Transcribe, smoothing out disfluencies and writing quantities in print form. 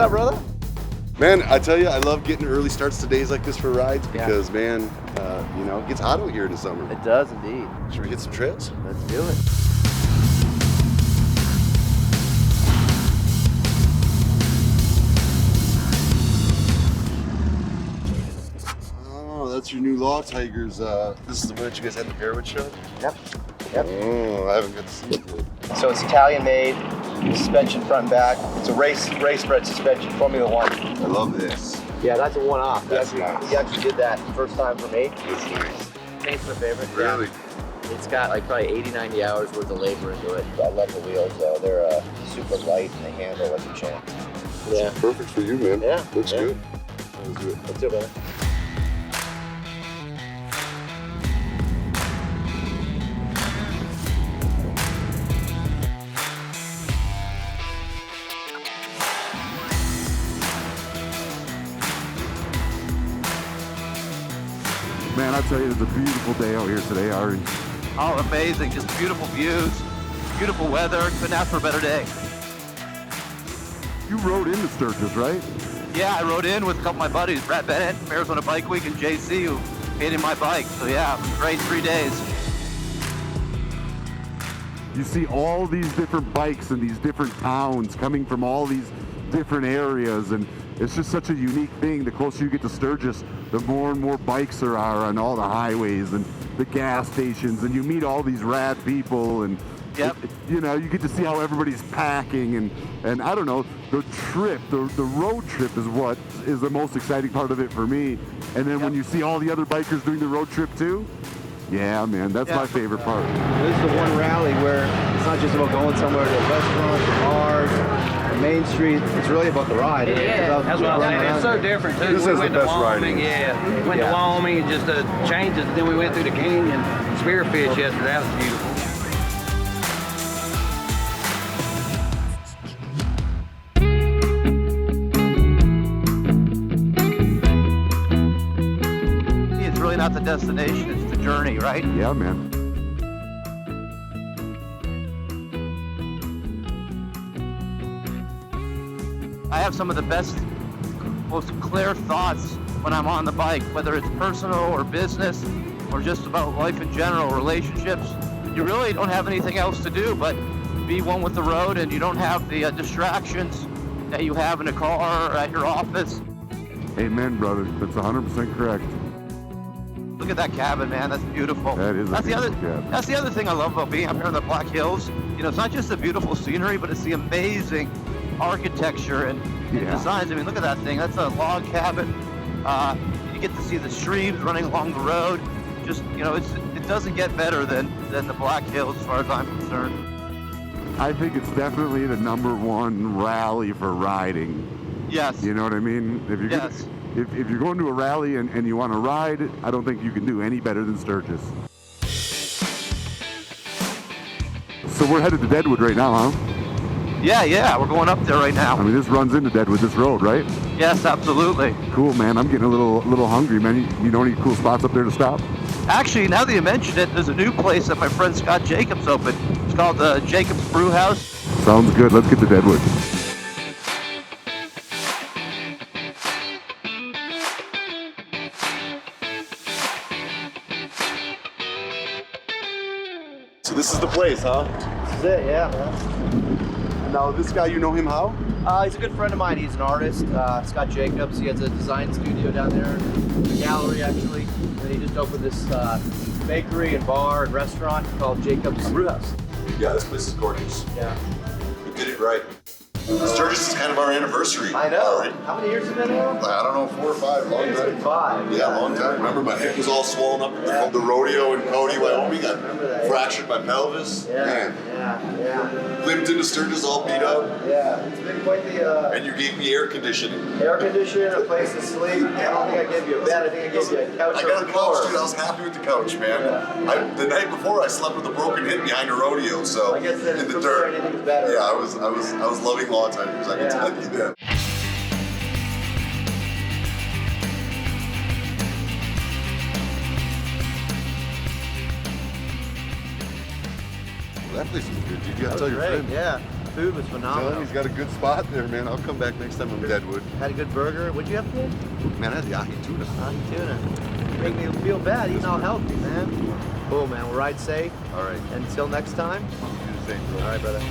up, brother? Man, I tell you, I love getting early starts to days like this for rides because, man, you know, it gets hot out here in the summer. It does indeed. Should we hit some trails? Let's do it. Oh, that's your new Law Tigers. This is the one that you guys had the Pera show? Yep. Oh, I haven't got to see it yet. So it's Italian made, suspension front and back. It's a race bred suspension, Formula One. I love this. Yeah, that's a one-off. That's He nice. actually did that first time for me. That's nice. It's my favorite. Really? Yeah. It's got like probably 80, 90 hours worth of labor into it. I love the wheels. They're super light and they handle like a champ. Yeah. Perfect for you, man. Yeah. Looks Yeah. good. Let's do it. Let's do it, brother. Man, I tell you, it's a beautiful day out here today, Ari. Oh, amazing. Just beautiful views, beautiful weather. Couldn't ask for a better day. You rode into Sturgis, right? Yeah, I rode in with a couple of my buddies, Brad Bennett, Arizona Bike Week, and JC, who paid in my bike. So yeah, it was a great 3 days. You see all these different bikes in these different towns coming from all these different areas, and it's just such a unique thing. The closer you get to Sturgis, the more and more bikes there are on all the highways and the gas stations, and you meet all these rad people, and Yep. you know, you get to see how everybody's packing, and I don't know, the trip, the road trip is what is the most exciting part of it for me. And then when you see all the other bikers doing the road trip too, yeah, man, that's my favorite part. This is the one rally where it's not just about going somewhere to a restaurant, to bars, to Main Street. It's really about the ride. Yeah, that's what I'm saying. It's so different too. This We is went the to best Wyoming, riding. yeah. We went to Wyoming and just changes. Then we went through the canyon, spearfish yesterday. That was beautiful. It's really not the destination, it's the journey, right? Yeah, man. I have some of the best, most clear thoughts when I'm on the bike, whether it's personal or business or just about life in general, relationships. You really don't have anything else to do but be one with the road, and you don't have the distractions that you have in a car or at your office. Amen, brother. That's 100% correct. Look at that cabin, man. That's beautiful. That is a that's the other. beautiful cabin. That's the other thing I love about being up here in the Black Hills. You know, it's not just the beautiful scenery, but it's the amazing architecture and designs. I mean, look at that thing. That's a log cabin. You get to see the streams running along the road. Just, you know, it doesn't get better than the Black Hills as far as I'm concerned. I think it's definitely the #1 rally for riding. Yes. You know what I mean? If you're Yes. if you're going to a rally and you want to ride, I don't think you can do any better than Sturgis. So we're headed to Deadwood right now, huh? Yeah. We're going up there right now. I mean, this runs into Deadwood, this road, right? Yes, absolutely. Cool, man. I'm getting a little hungry, man. You know any cool spots up there to stop? Actually, now that you mention it, there's a new place that my friend Scott Jacobs opened. It's called the Jacobs Brewhouse. Sounds good. Let's get to Deadwood. So this is the place, huh? This is it, yeah. Now, this guy, you know him how? He's a good friend of mine. He's an artist, Scott Jacobs. He has a design studio down there, a gallery actually. And he just opened this bakery and bar and restaurant called Jacobs Brewhouse. Yeah, this place is gorgeous. Yeah. You did it right. Sturgis is kind of our anniversary. I know. Right? How many years has it been now? I don't know, 4 or 5, long It's been time. 5. Yeah, long time. Remember, my hip was all swollen up at the rodeo in Cody, Wyoming. I fractured my pelvis. Man, Yeah. limped into Sturgis all beat up. Yeah. It's been quite the And you gave me air conditioning. air conditioner, a place to sleep. I don't think I gave you a bed. I think I gave you a couch I or got a a floor. couch, dude. I was happy with the couch, man. The night before, I slept with a broken hip behind a rodeo, so I guess then in the from dirt. there, anything's better. Yeah, I was loving Law Tigers. I can tell you that. That place was good, dude. You gotta tell your Great, friend. yeah. food was Tell him phenomenal. he's got a good spot there, man. I'll come back next time I'm in Deadwood. Had a good burger. What'd you have today? Man, I had the ahi tuna. Tuna. Make me feel bad eating all healthy, man. Cool, man. We'll ride safe. All right. Until next time. You do the same, bro. All right, brother.